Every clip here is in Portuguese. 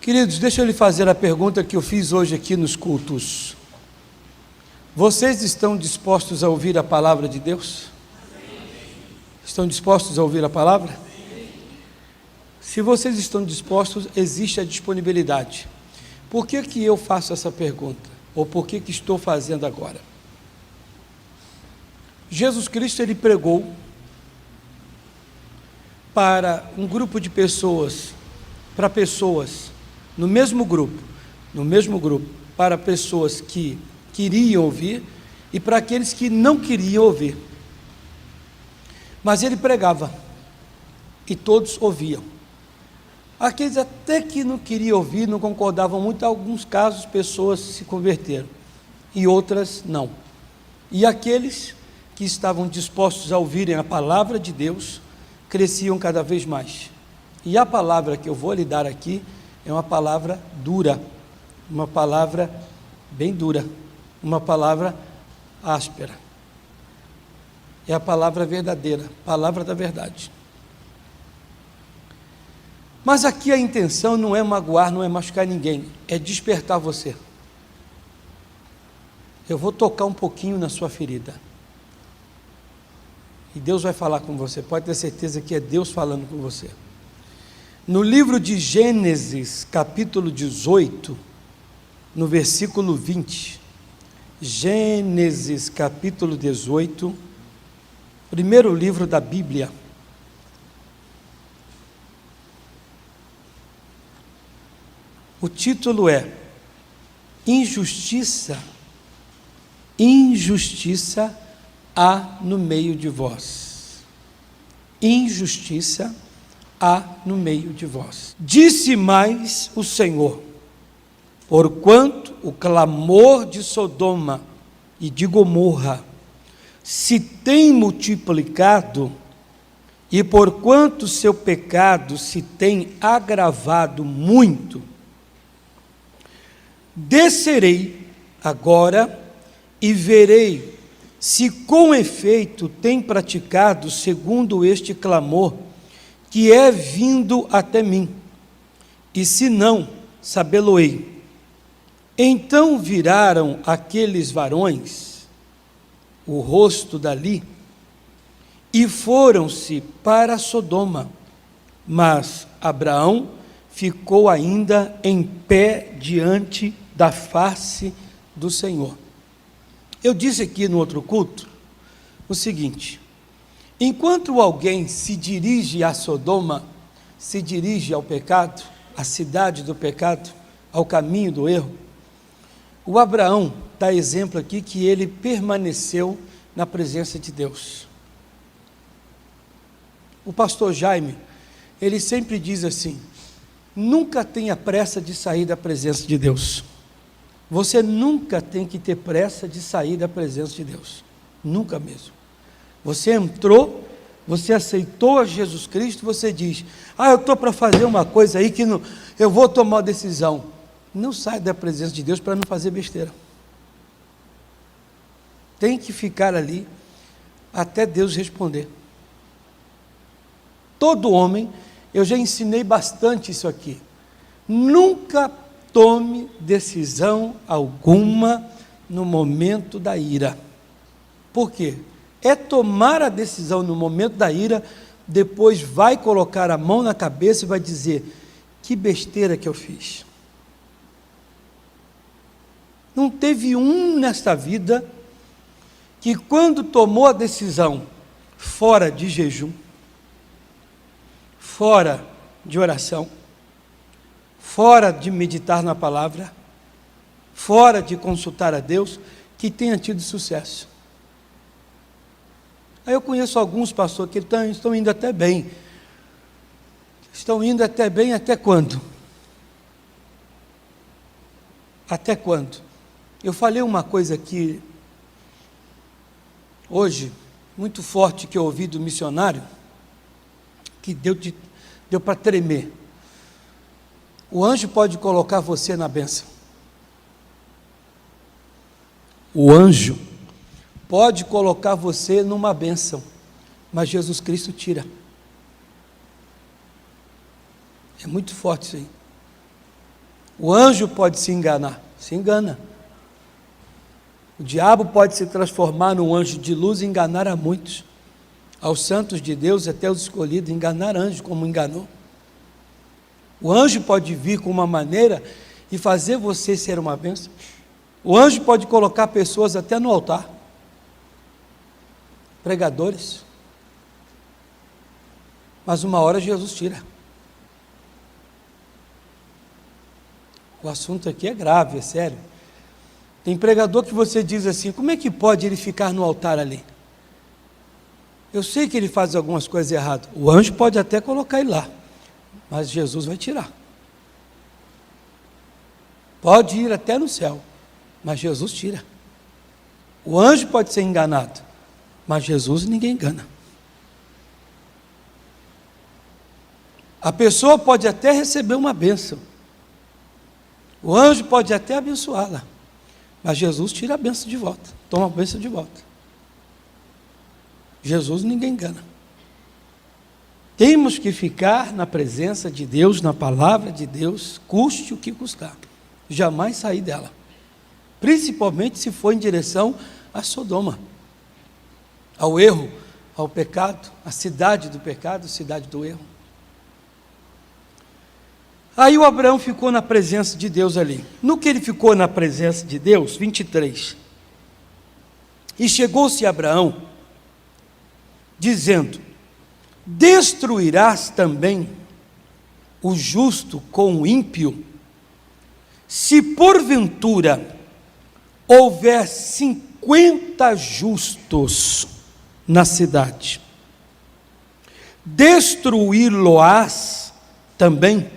Queridos, deixa eu lhe fazer a pergunta que eu fiz hoje aqui nos cultos. Vocês estão dispostos a ouvir a palavra de Deus? Estão dispostos a ouvir a palavra? Se vocês estão dispostos, existe a disponibilidade. Por que que eu faço essa pergunta? Ou por que que estou fazendo agora? Jesus Cristo, ele pregou para um grupo de pessoas, para pessoas, no mesmo grupo, para pessoas que queriam ouvir e para aqueles que não queriam ouvir. Mas ele pregava e todos ouviam. Aqueles até que não queriam ouvir, não concordavam muito, em alguns casos pessoas se converteram e outras não. E aqueles que estavam dispostos a ouvirem a palavra de Deus, cresciam cada vez mais. E a palavra que eu vou lhe dar aqui é uma palavra dura, uma palavra bem dura, uma palavra áspera. É a palavra verdadeira, palavra da verdade. Mas aqui a intenção não é magoar, não é machucar ninguém, é despertar você. Eu vou tocar um pouquinho na sua ferida. E Deus vai falar com você, pode ter certeza que é Deus falando com você. No livro de Gênesis, capítulo 18, no versículo 20, Gênesis, capítulo 18, primeiro livro da Bíblia. O título é Injustiça há no meio de vós. Injustiça há no meio de vós. Disse mais o Senhor: porquanto o clamor de Sodoma e de Gomorra se tem multiplicado, e porquanto seu pecado se tem agravado muito, descerei agora e verei se com efeito tem praticado segundo este clamor que é vindo até mim, e se não, sabê-lo-ei. Então viraram aqueles varões o rosto dali e foram-se para Sodoma, mas Abraão ficou ainda em pé diante da face do Senhor. Eu disse aqui no outro culto o seguinte: enquanto alguém se dirige a Sodoma, se dirige ao pecado, à cidade do pecado, ao caminho do erro, o Abraão dá exemplo aqui que ele permaneceu na presença de Deus. O pastor Jaime, ele sempre diz assim: nunca tenha pressa de sair da presença de Deus. Você nunca tem que ter pressa de sair da presença de Deus, nunca mesmo. Você entrou, você aceitou a Jesus Cristo, você diz: eu estou para fazer uma coisa aí que não, eu vou tomar uma decisão. Não sai da presença de Deus para não fazer besteira. Tem que ficar ali até Deus responder. Todo homem, eu já ensinei bastante isso aqui, nunca tome decisão alguma no momento da ira. Por quê? É tomar a decisão no momento da ira, depois vai colocar a mão na cabeça e vai dizer: que besteira que eu fiz. Não teve um nesta vida que, quando tomou a decisão fora de jejum, fora de oração, fora de meditar na palavra, fora de consultar a Deus, que tenha tido sucesso. Aí eu conheço alguns pastores que estão indo até bem. Estão indo até bem até quando? Até quando? Eu falei uma coisa aqui hoje, muito forte, que eu ouvi do missionário, que deu para tremer. O anjo pode colocar você na bênção. O anjo pode colocar você numa bênção, mas Jesus Cristo tira. É muito forte isso aí. O anjo pode se enganar, se engana. O diabo pode se transformar num anjo de luz e enganar a muitos. Aos santos de Deus, até os escolhidos, enganar anjos como enganou. O anjo pode vir com uma maneira e fazer você ser uma bênção. O anjo pode colocar pessoas até no altar. Pregadores. Mas uma hora Jesus tira. O assunto aqui é grave, é sério. Tem pregador que você diz assim: como é que pode ele ficar no altar ali? Eu sei que ele faz algumas coisas erradas. O anjo pode até colocar ele lá, mas Jesus vai tirar. Pode ir até no céu, mas Jesus tira. O anjo pode ser enganado, mas Jesus ninguém engana. A pessoa pode até receber uma bênção. O anjo pode até abençoá-la, mas Jesus tira a bênção de volta, toma a bênção de volta. Jesus ninguém engana. Temos que ficar na presença de Deus, na palavra de Deus, custe o que custar. Jamais sair dela. Principalmente se for em direção a Sodoma, ao erro, ao pecado, à cidade do pecado, cidade do erro. Aí o Abraão ficou na presença de Deus ali. No que ele ficou na presença de Deus, 23. E chegou-se Abraão, dizendo: destruirás também o justo com o ímpio? Se porventura houver 50 justos na cidade, destruí-lo-ás também,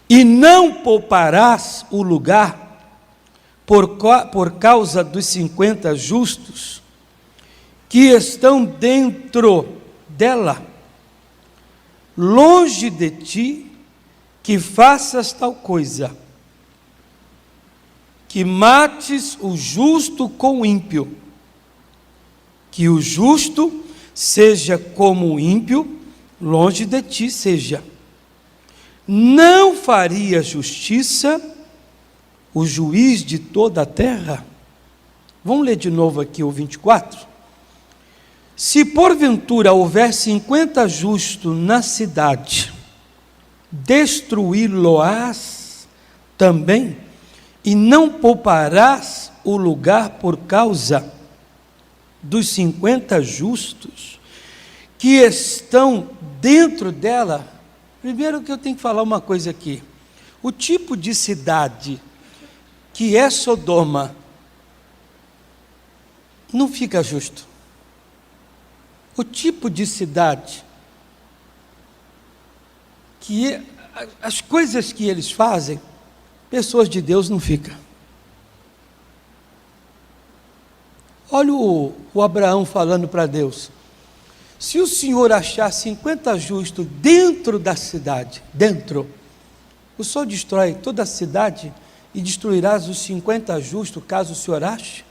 e não pouparás o lugar por causa dos 50 justos que estão dentro dela. Longe de ti que faças tal coisa, que mates o justo com o ímpio, que o justo seja como o ímpio, longe de ti seja. Não faria justiça o juiz de toda a terra? Vamos ler de novo aqui o 24. Se porventura houver 50 justos na cidade, destruí-lo-ás também, e não pouparás o lugar por causa dos 50 justos que estão dentro dela. Primeiro que eu tenho que falar uma coisa aqui. O tipo de cidade que é Sodoma não fica justo. O tipo de cidade que as coisas que eles fazem, pessoas de Deus não ficam. Olha o Abraão falando para Deus: se o Senhor achar 50 justos dentro da cidade, o Senhor destrói toda a cidade e destruirás os 50 justos, caso o Senhor ache?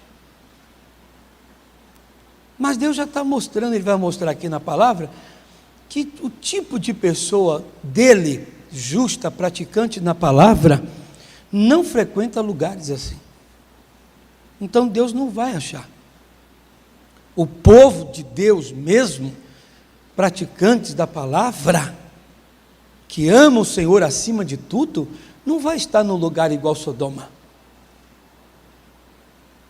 Mas Deus já está mostrando, Ele vai mostrar aqui na palavra, que o tipo de pessoa dele, justa, praticante na palavra, não frequenta lugares assim. Então Deus não vai achar. O povo de Deus mesmo, praticantes da palavra, que amam o Senhor acima de tudo, não vai estar num lugar igual Sodoma.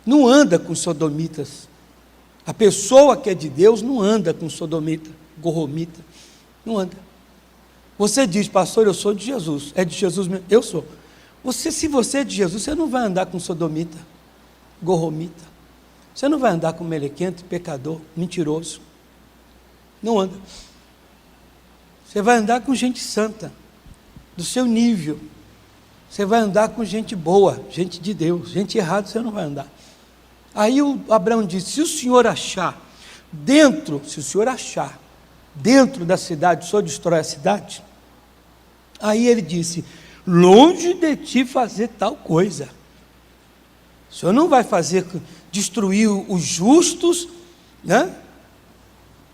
Não anda com sodomitas. A pessoa que é de Deus não anda com sodomita, gorromita, não anda. Você diz: pastor, eu sou de Jesus. É de Jesus mesmo? Eu sou. Se você é de Jesus, você não vai andar com sodomita, gorromita. Você não vai andar com melequento, pecador, mentiroso. Não anda. Você vai andar com gente santa, do seu nível. Você vai andar com gente boa, gente de Deus. Gente errada você não vai andar. Aí o Abraão disse: se o Senhor achar dentro da cidade, o Senhor destrói a cidade? Aí ele disse: longe de ti fazer tal coisa. O Senhor não vai destruir os justos, né?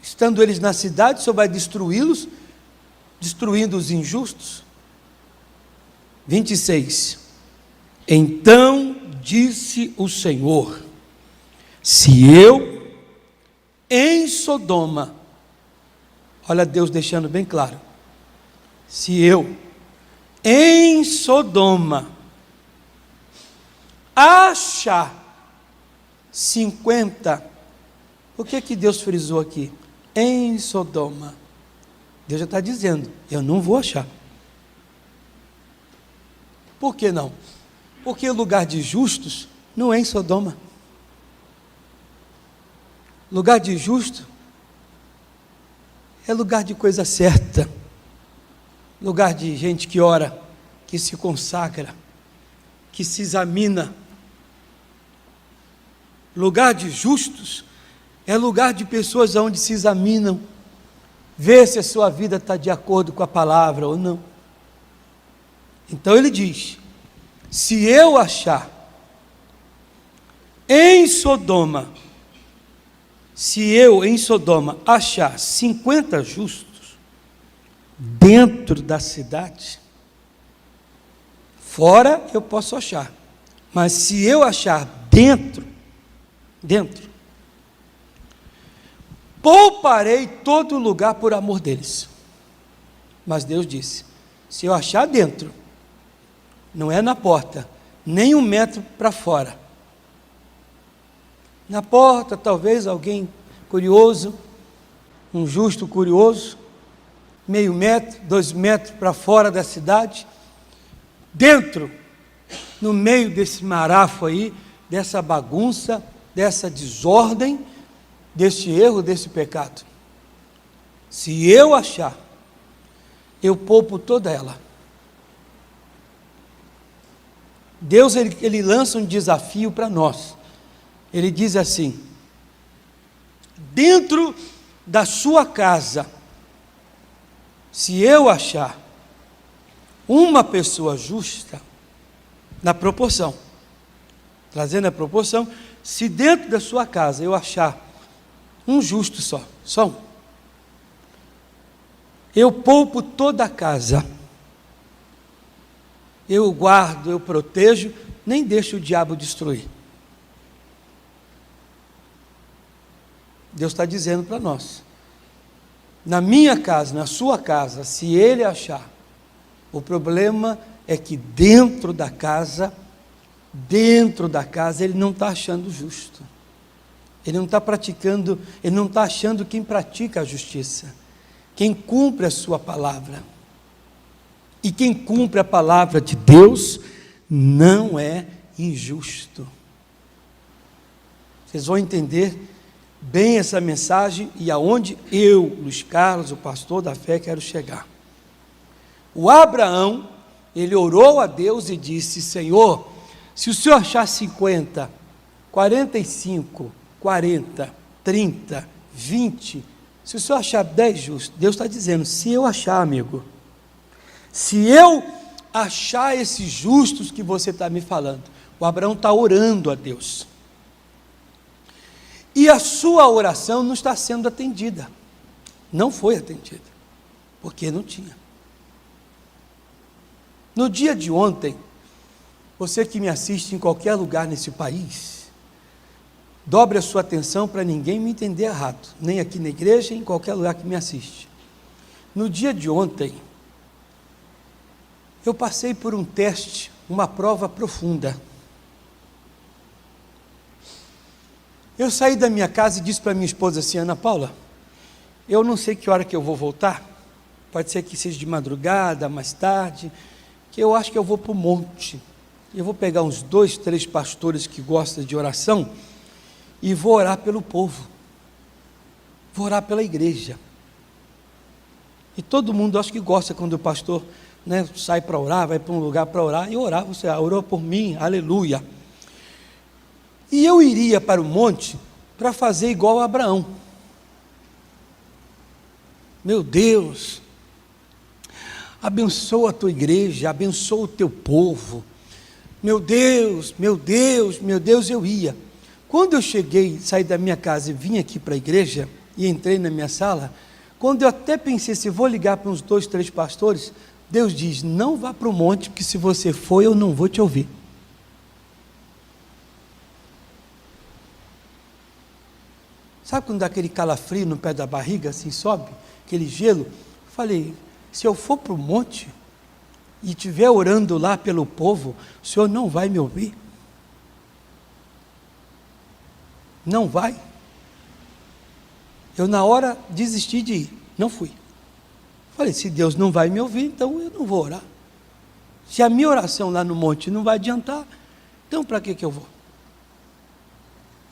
Estando eles na cidade, o Senhor vai destruí-los, destruindo os injustos? 26. Então disse o Senhor: se eu em Sodoma, olha Deus deixando bem claro, se eu em Sodoma achar 50, o que Deus frisou aqui? Em Sodoma. Deus já está dizendo, eu não vou achar. Por que não? Porque o lugar de justos não é em Sodoma. Lugar de justo é lugar de coisa certa, lugar de gente que ora, que se consagra, que se examina. Lugar de justos é lugar de pessoas onde se examinam, vê se a sua vida está de acordo com a palavra ou não. Então ele diz: se eu achar em Sodoma, se eu em Sodoma achar 50 justos dentro da cidade, fora eu posso achar, mas se eu achar dentro, pouparei todo lugar por amor deles. Mas Deus disse: se eu achar dentro, não é na porta, nem 1 metro para fora. Na porta, talvez alguém curioso, um justo curioso, meio metro, 2 metros para fora da cidade. Dentro, no meio desse marafo aí, dessa bagunça, dessa desordem, desse erro, desse pecado. Se eu achar, eu poupo toda ela. Deus, ele lança um desafio para nós. Ele diz assim: dentro da sua casa, se eu achar uma pessoa justa, na proporção, trazendo a proporção, se dentro da sua casa eu achar um justo só um, eu poupo toda a casa, eu guardo, eu protejo, nem deixo o diabo destruir. Deus está dizendo para nós: na minha casa, na sua casa, se ele achar, o problema é que dentro da casa, ele não está achando justo, ele não está praticando, ele não está achando quem pratica a justiça, quem cumpre a sua palavra. E quem cumpre a palavra de Deus não é injusto. Vocês vão entender bem essa mensagem e aonde eu, Luiz Carlos, o pastor da fé, quero chegar. O Abraão, ele orou a Deus e disse: Senhor, se o Senhor achar 50, 45, 40, 30, 20, se o Senhor achar 10 justos, Deus está dizendo: se eu achar, amigo, se eu achar esses justos que você está me falando. O Abraão está orando a Deus. E a sua oração não está sendo atendida. Não foi atendida. Porque não tinha. No dia de ontem, você que me assiste em qualquer lugar nesse país, dobre a sua atenção para ninguém me entender errado. Nem aqui na igreja, em qualquer lugar que me assiste. No dia de ontem, eu passei por um teste, uma prova profunda. Eu saí da minha casa e disse para minha esposa assim: Ana Paula, eu não sei que hora que eu vou voltar, pode ser que seja de madrugada, mais tarde, que eu acho que eu vou para o monte. Eu vou pegar uns 2, 3 pastores que gostam de oração e vou orar pelo povo, vou orar pela igreja. E todo mundo acho que gosta quando o pastor sai para orar, vai para um lugar para orar, e orar, você orou por mim, aleluia. E eu iria para o monte para fazer igual a Abraão. Meu Deus, abençoa a tua igreja, abençoa o teu povo. Meu Deus, meu Deus, meu Deus, eu ia. Quando eu cheguei, saí da minha casa e vim aqui para a igreja, e entrei na minha sala, quando eu até pensei, se vou ligar para uns 2, 3 pastores, Deus diz: não vá para o monte, porque se você for, eu não vou te ouvir. Sabe quando dá aquele calafrio no pé da barriga, assim sobe, aquele gelo? Eu falei: se eu for para o monte e estiver orando lá pelo povo, o Senhor não vai me ouvir? Não vai. Eu na hora desisti de ir, não fui. Falei: se Deus não vai me ouvir, então eu não vou orar. Se a minha oração lá no monte não vai adiantar, então para que eu vou?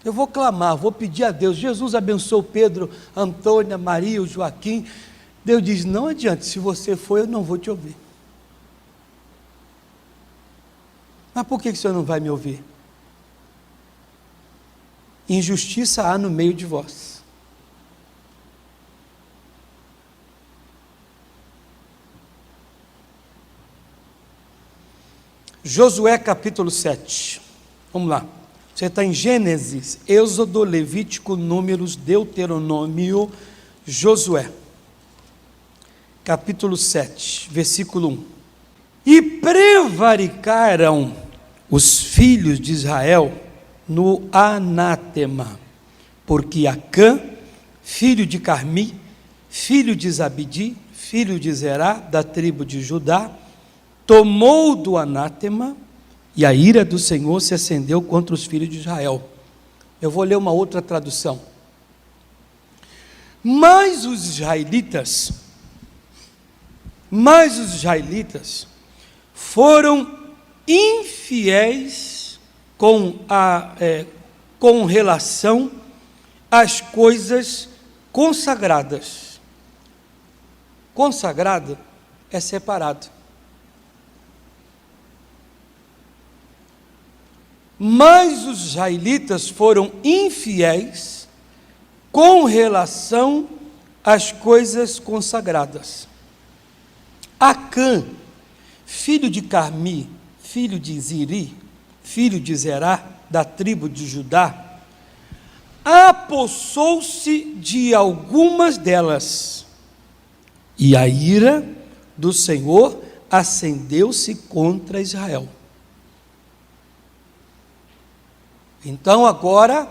Eu vou clamar, vou pedir a Deus. Jesus abençoou Pedro, Antônia, Maria, o Joaquim. Deus diz: não adianta, se você for, eu não vou te ouvir. Mas por que o Senhor não vai me ouvir? Injustiça há no meio de vós. Josué capítulo 7. Vamos lá. Você está em Gênesis, Êxodo, Levítico, Números, Deuteronômio, Josué. Capítulo 7, versículo 1. E prevaricaram os filhos de Israel no anátema, porque Acã, filho de Carmi, filho de Zabdi, filho de Zerá, da tribo de Judá, tomou do anátema, e a ira do Senhor se acendeu contra os filhos de Israel. Eu vou ler uma outra tradução. Mas os israelitas foram infiéis com relação às coisas consagradas. Consagrado é separado. Mas os israelitas foram infiéis com relação às coisas consagradas. Acã, filho de Carmi, filho de Ziri, filho de Zerá, da tribo de Judá, apossou-se de algumas delas, e a ira do Senhor acendeu-se contra Israel. Então agora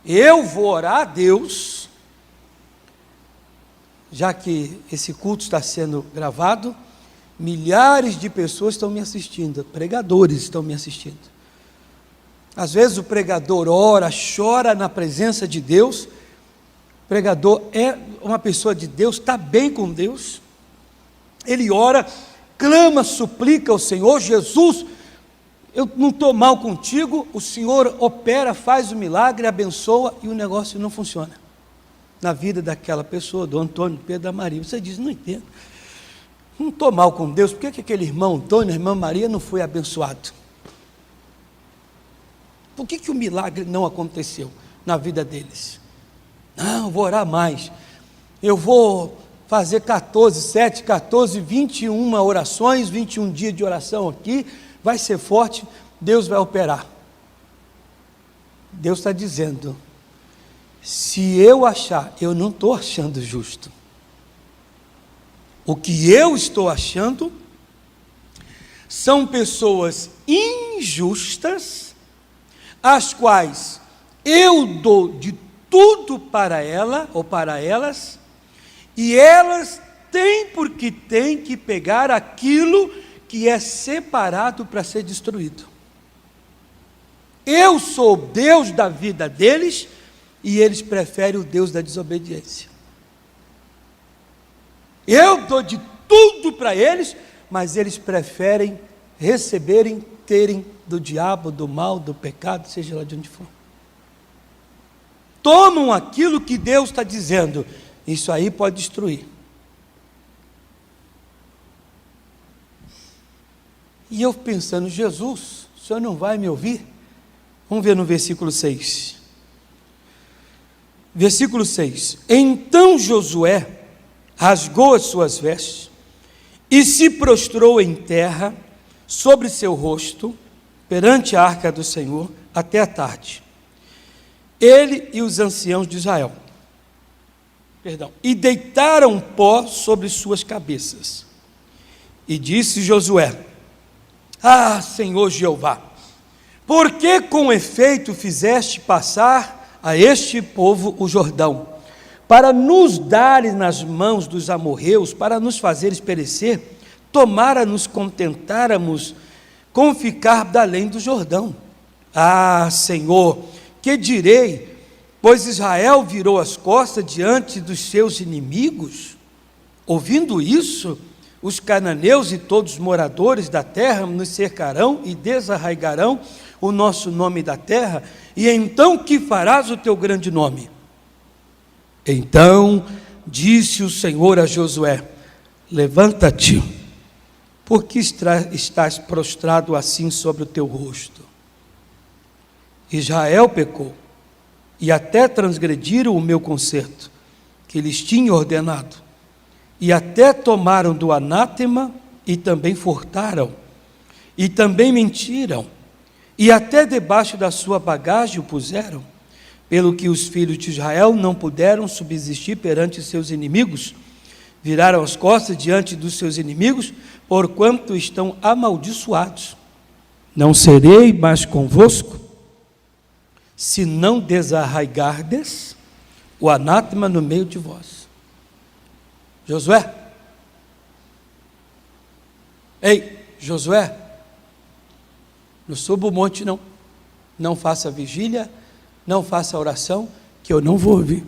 eu vou orar a Deus, já que esse culto está sendo gravado, milhares de pessoas estão me assistindo, pregadores estão me assistindo. Às vezes o pregador ora, chora na presença de Deus. O pregador é uma pessoa de Deus, está bem com Deus, ele ora, clama, suplica ao Senhor: Jesus, eu não estou mal contigo. O Senhor opera, faz o milagre, abençoa, e o negócio não funciona na vida daquela pessoa, do Antônio, Pedro, da Maria. Você diz: não entendo, não estou mal com Deus, por que aquele irmão Antônio, a irmã Maria não foi abençoado? Por que o milagre não aconteceu na vida deles? Não, eu vou orar mais, eu vou fazer 21 orações, 21 dias de oração aqui, vai ser forte, Deus vai operar. Deus está dizendo: se eu achar, eu não estou achando justo. O que eu estou achando são pessoas injustas, as quais eu dou de tudo para ela ou para elas, e elas têm porque têm que pegar aquilo que é separado para ser destruído. Eu sou o Deus da vida deles e eles preferem o Deus da desobediência. Eu dou de tudo para eles, mas eles preferem receberem, terem do diabo, do mal, do pecado, seja lá de onde for. Tomam aquilo que Deus está dizendo: isso aí pode destruir. E eu pensando: Jesus, o Senhor não vai me ouvir? Vamos ver no versículo 6. Versículo 6. Então Josué rasgou as suas vestes e se prostrou em terra sobre seu rosto perante a arca do Senhor até a tarde. Ele e os anciãos de Israel. E deitaram pó sobre suas cabeças. E disse Josué: Ah, Senhor Jeová, por que com efeito fizeste passar a este povo o Jordão, para nos dares nas mãos dos amorreus, para nos fazeres perecer? Tomara nos contentáramos com ficar da além do Jordão. Ah, Senhor, que direi? Pois Israel virou as costas diante dos seus inimigos. Ouvindo isso, os cananeus e todos os moradores da terra nos cercarão e desarraigarão o nosso nome da terra. E então que farás o teu grande nome? Então disse o Senhor a Josué: Levanta-te, porque estás prostrado assim sobre o teu rosto? Israel pecou, e até transgrediram o meu concerto, que lhes tinha ordenado, e até tomaram do anátema, e também furtaram, e também mentiram, e até debaixo da sua bagagem o puseram, pelo que os filhos de Israel não puderam subsistir perante seus inimigos, viraram as costas diante dos seus inimigos, porquanto estão amaldiçoados. Não serei mais convosco, se não desarraigardes o anátema no meio de vós. Josué, ei, Josué, não suba o monte não, não faça vigília, não faça oração, que eu não vou ouvir.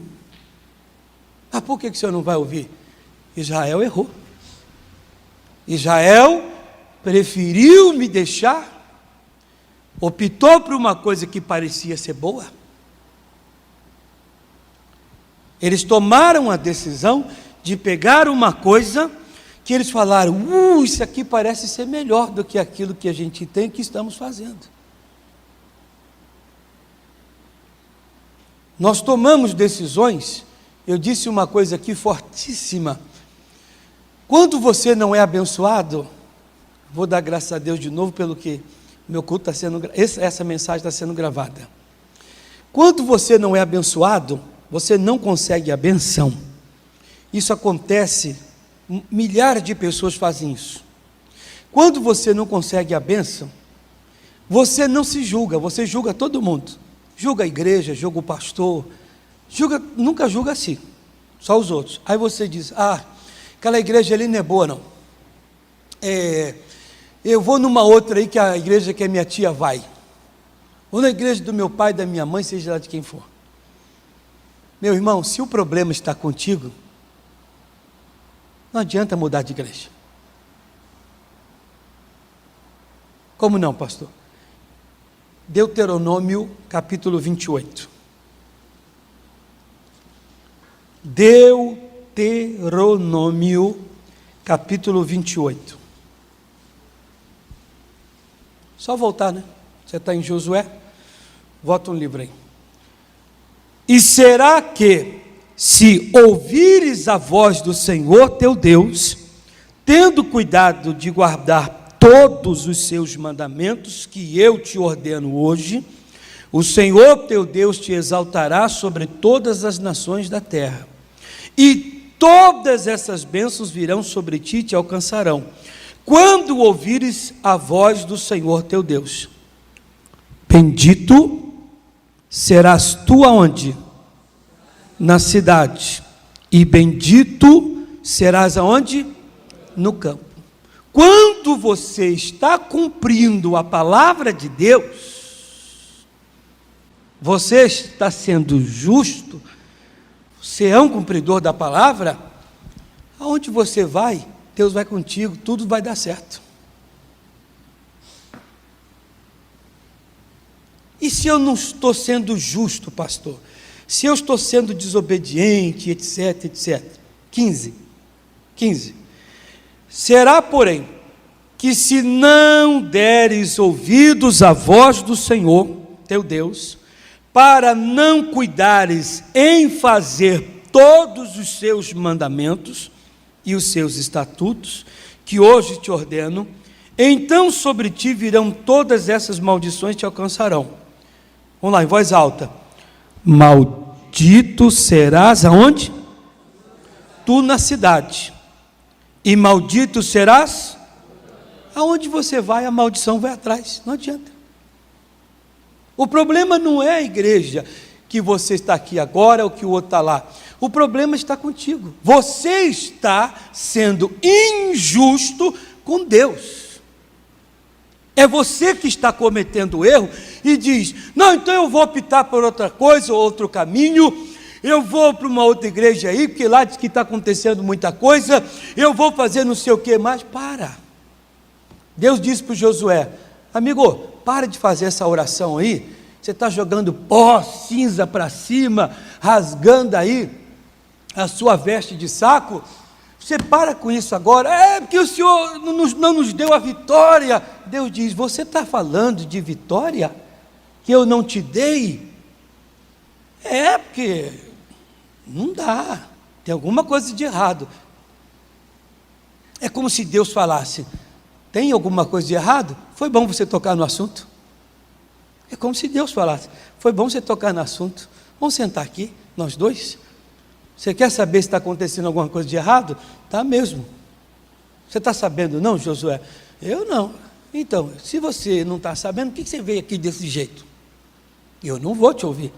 Ah, por que o senhor não vai ouvir? Israel errou. Israel preferiu me deixar, optou por uma coisa que parecia ser boa. Eles tomaram a decisão de pegar uma coisa que eles falaram: isso aqui parece ser melhor do que aquilo que a gente tem, que estamos fazendo. Nós tomamos decisões. Eu disse uma coisa aqui fortíssima: quando você não é abençoado, vou dar graças a Deus de novo pelo que meu culto está sendo, essa mensagem está sendo gravada. Quando você não é abençoado, você não consegue a benção. Isso acontece, milhares de pessoas fazem isso. Quando você não consegue a bênção, você não se julga, você julga todo mundo. Julga a igreja, julga o pastor, nunca julga assim, só os outros. Aí você diz: aquela igreja ali não é boa não. Eu vou numa outra aí, que a igreja que a minha tia vai. Ou na igreja do meu pai, da minha mãe, seja lá de quem for. Meu irmão, se o problema está contigo, não adianta mudar de igreja. Como não, pastor? Deuteronômio capítulo 28. Deuteronômio capítulo 28. Só voltar, né? Você está em Josué? Volta um livro aí. E será que, se ouvires a voz do Senhor teu Deus, tendo cuidado de guardar todos os seus mandamentos que eu te ordeno hoje, o Senhor teu Deus te exaltará sobre todas as nações da terra, e todas essas bênçãos virão sobre ti e te alcançarão, quando ouvires a voz do Senhor teu Deus. Bendito serás tu aonde? Na cidade, e bendito serás aonde? No campo. Quando você está cumprindo a palavra de Deus, você está sendo justo, você é um cumpridor da palavra, aonde você vai, Deus vai contigo, tudo vai dar certo. E se eu não estou sendo justo, pastor? Se eu estou sendo desobediente, etc, etc. 15. Será, porém, que se não deres ouvidos à voz do Senhor, teu Deus, para não cuidares em fazer todos os seus mandamentos e os seus estatutos, que hoje te ordeno, então sobre ti virão todas essas maldições e te alcançarão. Vamos lá, em voz alta. Maldito serás aonde? Tu na cidade. E maldito serás aonde você vai, a maldição vai atrás, não adianta. O problema não é a igreja, que você está aqui agora ou que o outro está lá. O problema está contigo. Você está sendo injusto com Deus. É você que está cometendo o erro e diz: não, então eu vou optar por outra coisa, ou outro caminho, eu vou para uma outra igreja aí, porque lá diz que está acontecendo muita coisa, eu vou fazer não sei o que mais. Para. Deus disse para o Josué: amigo, para de fazer essa oração aí, você está jogando pó, cinza para cima, rasgando aí a sua veste de saco. Você para com isso agora. É porque o Senhor não nos deu a vitória. Deus diz: você está falando de vitória que eu não te dei? É porque não dá, tem alguma coisa de errado. É como se Deus falasse: tem alguma coisa de errado? Foi bom você tocar no assunto. É como se Deus falasse: foi bom você tocar no assunto, vamos sentar aqui, nós dois. Você quer saber se está acontecendo alguma coisa de errado? Está mesmo. Você está sabendo não, Josué? Eu não. Então, se você não está sabendo, por que você veio aqui desse jeito? Eu não vou te ouvir.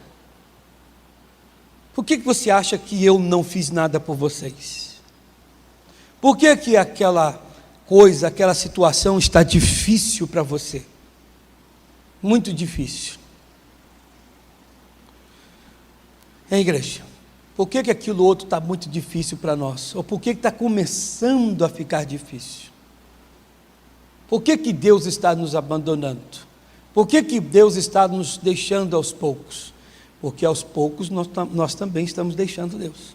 Por que você acha que eu não fiz nada por vocês? Por que aquela coisa, aquela situação está difícil para você? Muito difícil. Igreja, por que aquilo outro está muito difícil para nós? Ou por que está começando a ficar difícil? Por que Deus está nos abandonando? Por que Deus está nos deixando aos poucos? Porque aos poucos nós também estamos deixando Deus.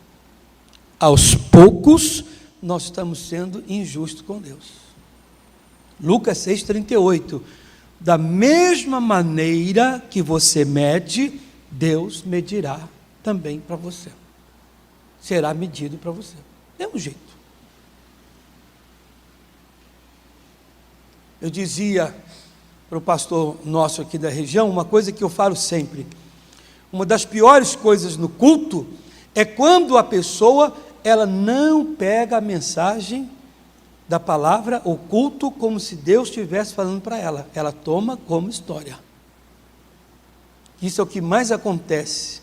Aos poucos nós estamos sendo injustos com Deus. Lucas 6,38. Da mesma maneira que você mede, Deus medirá também para você. Será medido para você. É um jeito. Eu dizia para o pastor nosso aqui da região, uma coisa que eu falo sempre: uma das piores coisas no culto é quando a pessoa, ela não pega a mensagem da palavra, o culto, como se Deus estivesse falando para ela. Ela toma como história. Isso é o que mais acontece.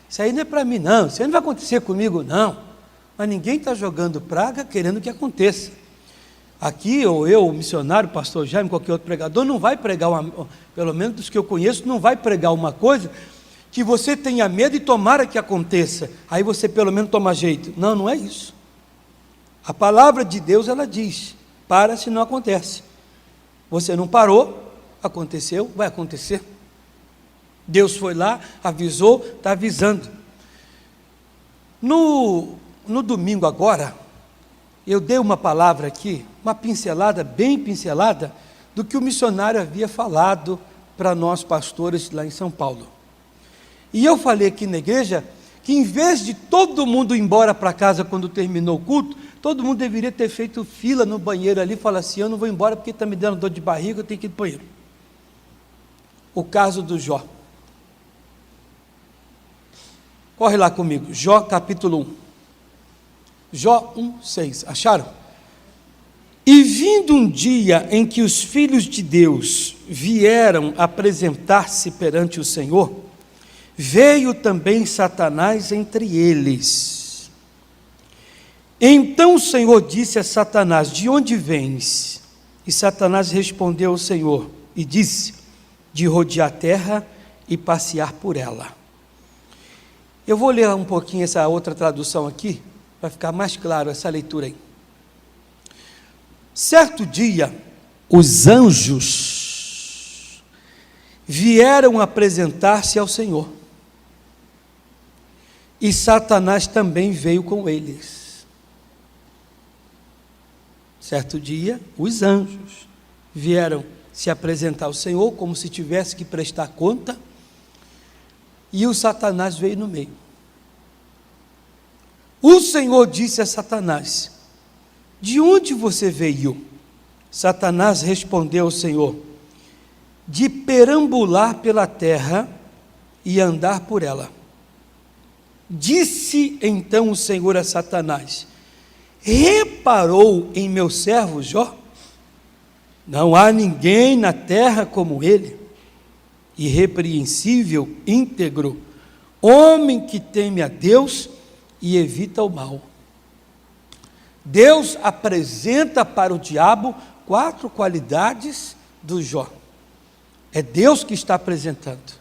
Isso aí não é para mim não, isso aí não vai acontecer comigo não. Mas ninguém está jogando praga querendo que aconteça. Aqui, ou eu, o missionário, o pastor Jaime, qualquer outro pregador, não vai pregar, pelo menos dos que eu conheço, não vai pregar uma coisa que você tenha medo e tomara que aconteça. Aí você pelo menos toma jeito. Não, não é isso. A palavra de Deus, ela diz: para se não acontece. Você não parou, aconteceu, vai acontecer. Deus foi lá, avisou, está avisando. No domingo agora, eu dei uma palavra aqui, uma pincelada, bem pincelada, do que o missionário havia falado para nós pastores lá em São Paulo. E eu falei aqui na igreja que, em vez de todo mundo ir embora para casa quando terminou o culto, todo mundo deveria ter feito fila no banheiro ali e falar assim: eu não vou embora porque está me dando dor de barriga, eu tenho que ir para o banheiro. O caso do Jó. Corre lá comigo, Jó capítulo 1. Jó 1:6, acharam? E vindo um dia em que os filhos de Deus vieram apresentar-se perante o Senhor, veio também Satanás entre eles. Então o Senhor disse a Satanás: de onde vens? E Satanás respondeu ao Senhor e disse: de rodear a terra e passear por ela. Eu vou ler um pouquinho essa outra tradução aqui, para ficar mais claro essa leitura aí. Certo dia, os anjos vieram apresentar-se ao Senhor, e Satanás também veio com eles. Certo dia, os anjos vieram se apresentar ao Senhor, como se tivesse que prestar conta, e o Satanás veio no meio. O Senhor disse a Satanás: de onde você veio? Satanás respondeu ao Senhor: de perambular pela terra e andar por ela. Disse então o Senhor a Satanás: reparou em meu servo Jó? Não há ninguém na terra como ele, irrepreensível, íntegro, homem que teme a Deus e evita o mal. Deus apresenta para o diabo 4 qualidades do Jó. É Deus que está apresentando.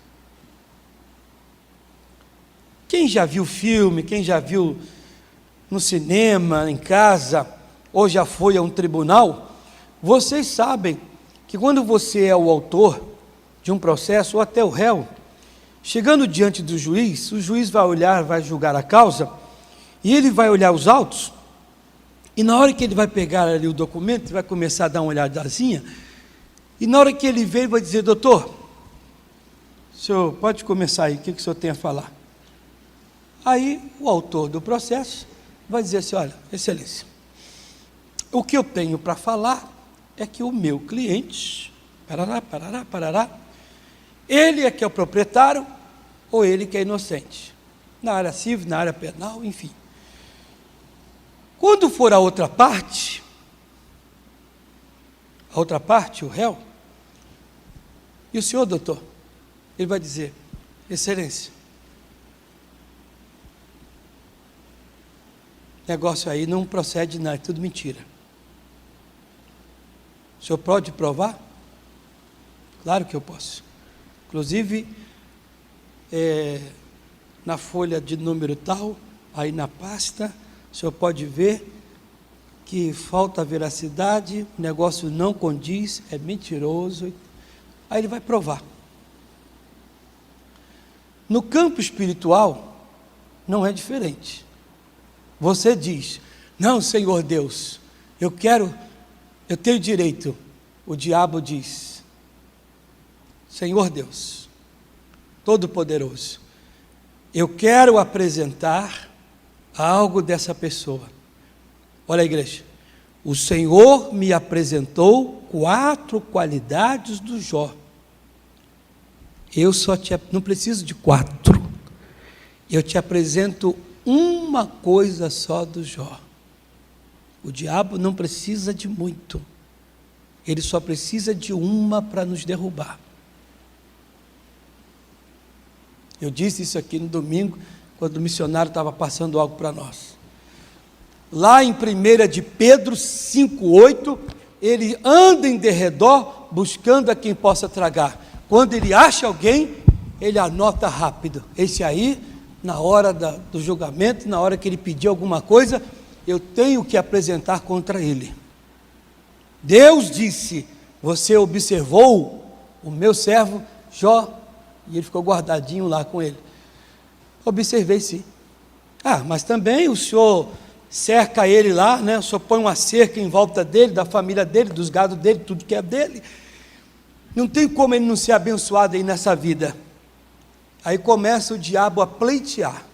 Quem já viu filme, quem já viu no cinema, em casa, ou já foi a um tribunal, vocês sabem que quando você é o autor de um processo, ou até o réu, chegando diante do juiz, o juiz vai olhar, vai julgar a causa, e ele vai olhar os autos, e na hora que ele vai pegar ali o documento, vai começar a dar uma olhadazinha, e na hora que ele vem, ele vai dizer: doutor, o senhor pode começar aí, o que o senhor tem a falar? Aí o autor do processo vai dizer assim: olha, excelência, o que eu tenho para falar é que o meu cliente, parará, ele é que é o proprietário, ou ele que é inocente, na área civil, na área penal, enfim. Quando for a outra parte, o réu, e o senhor, doutor, ele vai dizer: excelência, negócio aí não procede, não, é tudo mentira. O senhor pode provar? Claro que eu posso. Inclusive, na folha de número tal, aí na pasta, o senhor pode ver que falta veracidade, o negócio não condiz, é mentiroso. Aí ele vai provar. No campo espiritual, não é diferente. Você diz: não, Senhor Deus, eu tenho direito. O diabo diz: Senhor Deus, Todo-Poderoso, eu quero apresentar algo dessa pessoa. Olha a igreja, o Senhor me apresentou 4 qualidades do Jó. Eu não preciso de 4. Eu te apresento uma coisa só do Jó. O diabo não precisa de muito. Ele só precisa de uma para nos derrubar. Eu disse isso aqui no domingo, quando o missionário estava passando algo para nós. Lá em 1 de Pedro 5,8, ele anda em derredor buscando a quem possa tragar. Quando ele acha alguém, ele anota rápido. Esse aí, na hora do julgamento, na hora que ele pedir alguma coisa, eu tenho que apresentar contra ele. Deus disse: você observou o meu servo Jó? E ele ficou guardadinho lá com ele. Observei, sim. Mas também o senhor cerca ele lá, né? O senhor põe uma cerca em volta dele, da família dele, dos gados dele, tudo que é dele. Não tem como ele não ser abençoado aí nessa vida. Aí começa o diabo a pleitear.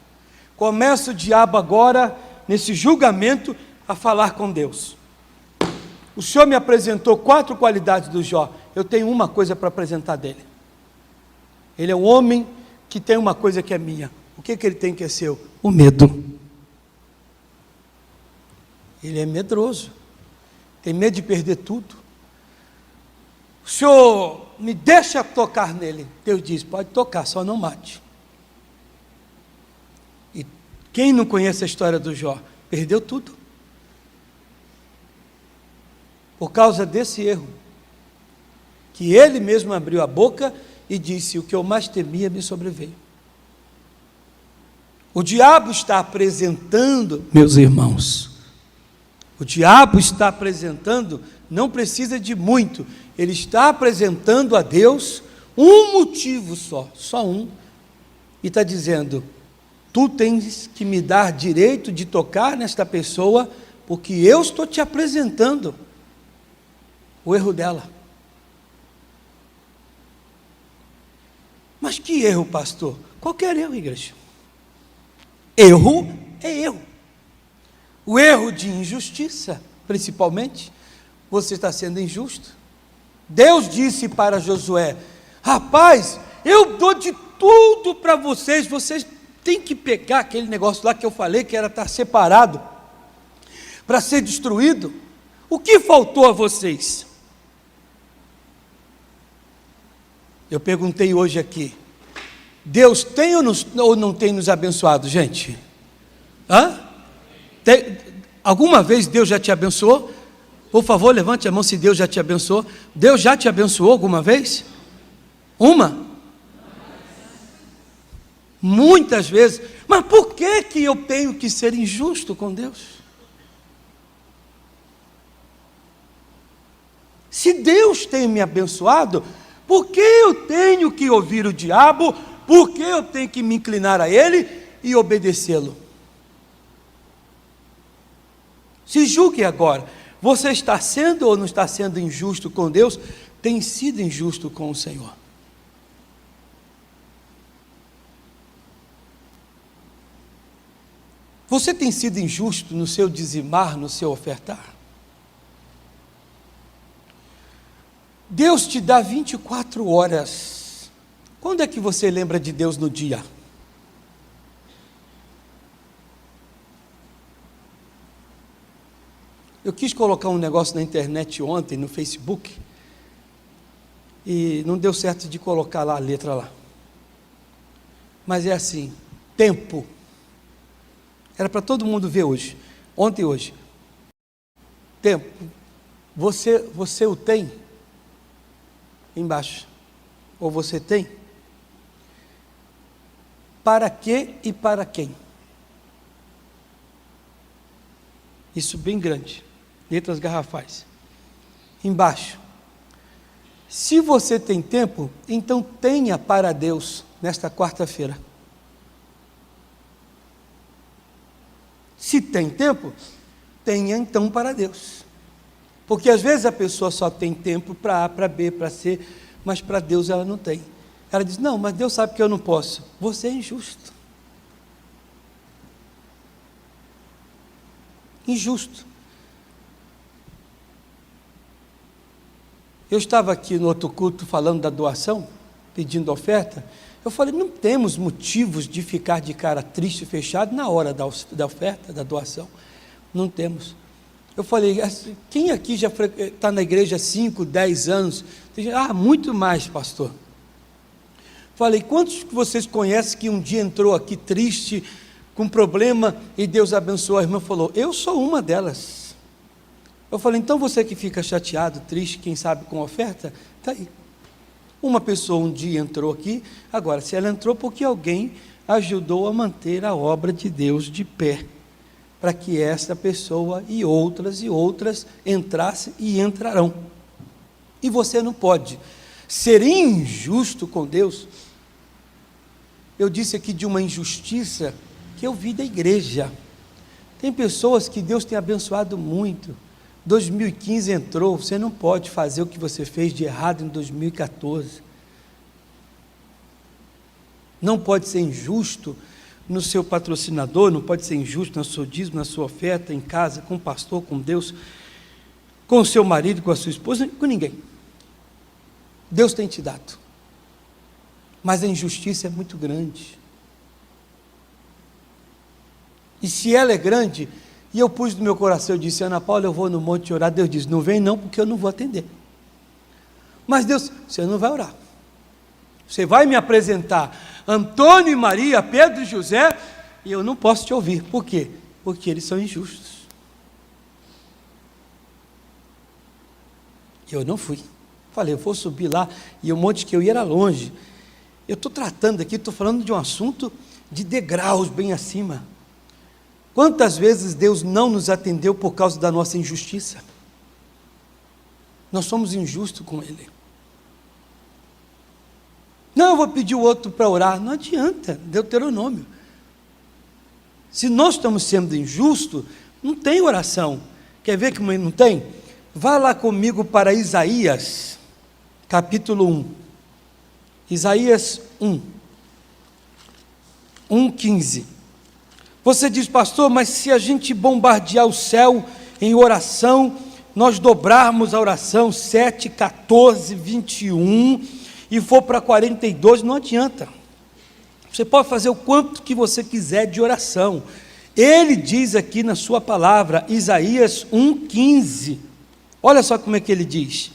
Começa o diabo agora, nesse julgamento, a falar com Deus. O senhor me apresentou 4 qualidades do Jó. Eu tenho uma coisa para apresentar dele. Ele é um homem que tem uma coisa que é minha. O que ele tem que é seu? O medo. Ele é medroso. Tem medo de perder tudo. O senhor me deixa tocar nele. Deus diz: pode tocar, só não mate. E quem não conhece a história do Jó, perdeu tudo. Por causa desse erro. Que ele mesmo abriu a boca e disse: o que eu mais temia me sobreveio. O diabo está apresentando, meus irmãos, o diabo está apresentando, não precisa de muito, ele está apresentando a Deus um motivo só um, e está dizendo: tu tens que me dar direito de tocar nesta pessoa, porque eu estou te apresentando o erro dela. Mas que erro, pastor? Qualquer erro, igreja. Erro é erro. O erro de injustiça, principalmente, você está sendo injusto. Deus disse para Josué: rapaz, eu dou de tudo para vocês, vocês têm que pegar aquele negócio lá que eu falei, que era estar separado, para ser destruído. O que faltou a vocês? Eu perguntei hoje aqui, Deus tem ou não tem nos abençoado, gente? Alguma vez Deus já te abençoou? Por favor, levante a mão se Deus já te abençoou. Deus já te abençoou alguma vez? Uma? Muitas vezes. Mas por que eu tenho que ser injusto com Deus? Se Deus tem me abençoado, por que eu tenho que ouvir o diabo? Por que eu tenho que me inclinar a ele e obedecê-lo? Se julgue agora. Você está sendo ou não está sendo injusto com Deus? Tem sido injusto com o Senhor. Você tem sido injusto no seu dizimar, no seu ofertar? Deus te dá 24 horas. Quando é que você lembra de Deus no dia? Eu quis colocar um negócio na internet ontem, no Facebook, e não deu certo de colocar lá a letra lá. Mas é assim, tempo. Era para todo mundo ver hoje, ontem e hoje. Tempo. Você o tem? Embaixo. Ou você tem? Para quê e para quem? Isso bem grande. Letras garrafais. Embaixo. Se você tem tempo, então tenha para Deus nesta quarta-feira. Se tem tempo, tenha então para Deus. Porque às vezes a pessoa só tem tempo para A, para B, para C, mas para Deus ela não tem. Ela diz, não, mas Deus sabe que eu não posso. Você é injusto. Injusto. Eu estava aqui no outro culto falando da doação, pedindo oferta. Eu falei, não temos motivos de ficar de cara triste e fechado na hora da oferta, da doação. Não temos. Eu falei, quem aqui já está na igreja há 5, 10 anos? Muito mais, pastor. Falei, quantos que vocês conhecem que um dia entrou aqui triste, com problema, e Deus abençoou? A irmã falou, eu sou uma delas. Eu falei, então você que fica chateado, triste, quem sabe com oferta, está aí. Uma pessoa um dia entrou aqui, agora se ela entrou porque alguém ajudou a manter a obra de Deus de pé, para que esta pessoa e outras entrassem e entrarão. E você não pode ser injusto com Deus. Eu disse aqui de uma injustiça que eu vi da igreja. Tem pessoas que Deus tem abençoado muito. 2015 entrou, você não pode fazer o que você fez de errado em 2014. Não pode ser injusto no seu patrocinador, não pode ser injusto no seu dízimo, na sua oferta, em casa, com o pastor, com Deus, com o seu marido, com a sua esposa, com ninguém. Deus tem te dado. Mas a injustiça é muito grande. E se ela é grande, e eu pus no meu coração, eu disse, Ana Paula, eu vou no monte orar. Deus disse, não vem não, porque eu não vou atender. Mas Deus, você não vai orar. Você vai me apresentar Antônio e Maria, Pedro e José, e eu não posso te ouvir. Por quê? Porque eles são injustos. Eu não fui. Falei, eu vou subir lá, e o monte que eu ia era longe. Eu estou tratando aqui, estou falando de um assunto de degraus bem acima. Quantas vezes Deus não nos atendeu por causa da nossa injustiça? Nós somos injustos com Ele. Não, eu vou pedir o outro para orar. Não adianta, Deuteronômio. Se nós estamos sendo injustos, não tem oração. Quer ver que não tem? Vá lá comigo para Isaías, capítulo 1. Isaías 1. 1:15. Você diz, pastor, mas se a gente bombardear o céu em oração, nós dobrarmos a oração 7, 14, 21 e for para 42, não adianta. Você pode fazer o quanto que você quiser de oração. Ele diz aqui na sua palavra, Isaías 1:15. Olha só como é que ele diz.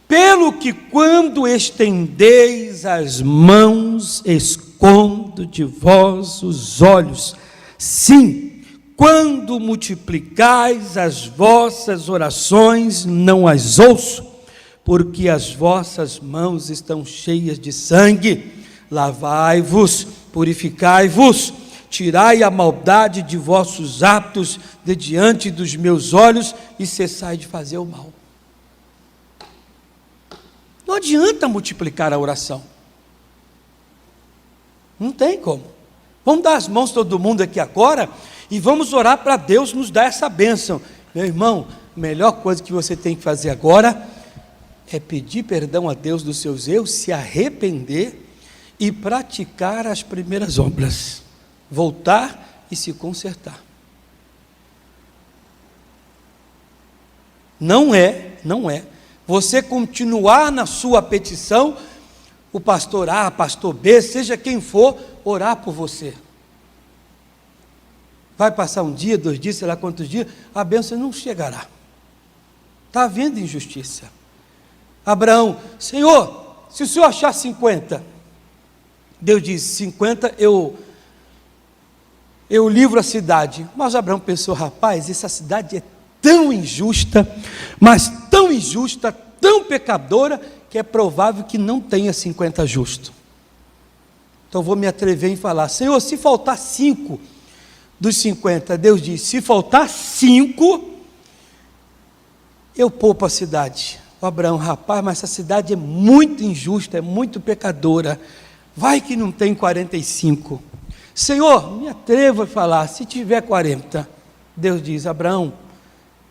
Pelo que quando estendeis as mãos, escondo de vós os olhos. Sim, quando multiplicais as vossas orações, não as ouço, porque as vossas mãos estão cheias de sangue. Lavai-vos, purificai-vos, tirai a maldade de vossos atos de diante dos meus olhos e cessai de fazer o mal. Não adianta multiplicar a oração. Não tem como. Vamos dar as mãos todo mundo aqui agora e vamos orar para Deus nos dar essa bênção. Meu irmão, a melhor coisa que você tem que fazer agora é pedir perdão a Deus dos seus erros, se arrepender e praticar as primeiras obras. Voltar e se consertar. Não é você continuar na sua petição, o pastor A, pastor B, seja quem for, orar por você. Vai passar um dia, 2 dias, sei lá quantos dias, a bênção não chegará. Está havendo injustiça. Abraão, Senhor, se o Senhor achar 50, Deus diz, 50 eu livro a cidade. Mas Abraão pensou, rapaz, essa cidade é tão injusta, mas tão injusta, tão pecadora, que é provável que não tenha 50 justos. Então vou me atrever em falar, Senhor, se faltar 5 dos 50, Deus diz, se faltar 5, eu poupo a cidade. O Abraão, rapaz, mas essa cidade é muito injusta, é muito pecadora, vai que não tem 45. Senhor, me atrevo a falar, se tiver 40, Deus diz, Abraão,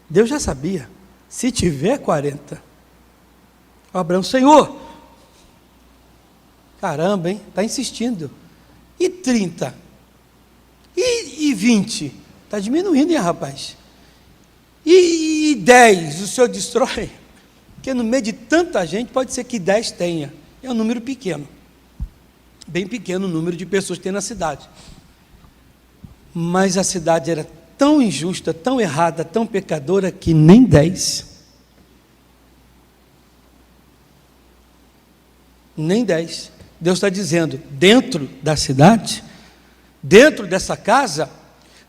Deus já sabia, se tiver 40, Abraão, Senhor, caramba, hein, está insistindo, e 30, e 20, está diminuindo, hein, rapaz, e 10, o Senhor destrói, porque no meio de tanta gente, pode ser que 10 tenha, é um número pequeno, bem pequeno o número de pessoas que tem na cidade, mas a cidade era tão injusta, tão errada, tão pecadora, que nem 10. Nem 10. Deus está dizendo, dentro da cidade, dentro dessa casa,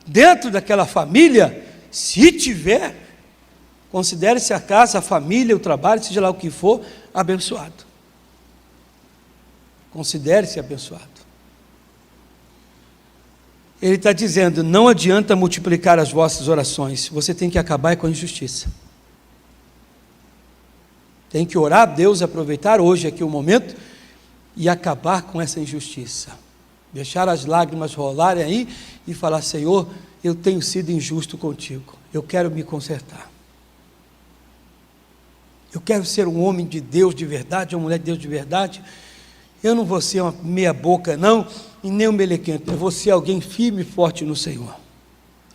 dentro daquela família, se tiver, considere-se a casa, a família, o trabalho, seja lá o que for, abençoado. Considere-se abençoado. Ele está dizendo, não adianta multiplicar as vossas orações, você tem que acabar com a injustiça. Tem que orar a Deus, aproveitar hoje aqui o momento, e acabar com essa injustiça. Deixar as lágrimas rolarem aí, e falar, Senhor, eu tenho sido injusto contigo, eu quero me consertar. Eu quero ser um homem de Deus de verdade, uma mulher de Deus de verdade, eu não vou ser uma meia boca não, e nem um melequento, eu vou ser alguém firme e forte no Senhor.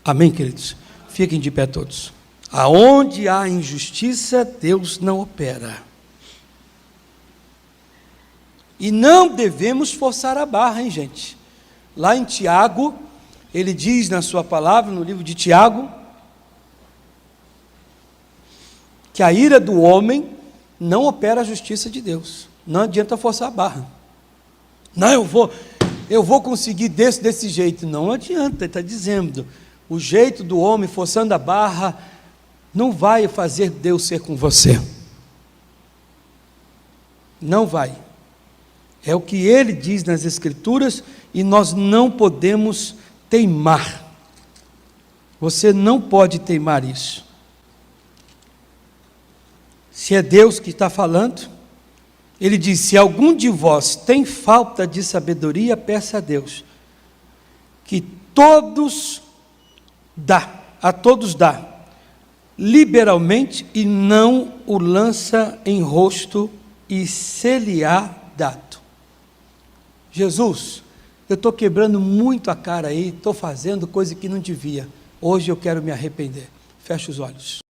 Amém, queridos? Fiquem de pé todos. Aonde há injustiça, Deus não opera. E não devemos forçar a barra, hein, gente? Lá em Tiago, ele diz na sua palavra, no livro de Tiago, que a ira do homem não opera a justiça de Deus. Não adianta forçar a barra. Não, eu vou conseguir desse jeito. Não adianta, ele está dizendo, o jeito do homem forçando a barra não vai fazer Deus ser com você. Não vai. É o que ele diz nas Escrituras e nós não podemos teimar. Você não pode teimar isso. Se é Deus que está falando, ele diz, se algum de vós tem falta de sabedoria, peça a Deus, que a todos dá, liberalmente, e não o lança em rosto, e se-lhe-á dado. Jesus, eu estou quebrando muito a cara aí, estou fazendo coisa que não devia, hoje eu quero me arrepender. Feche os olhos.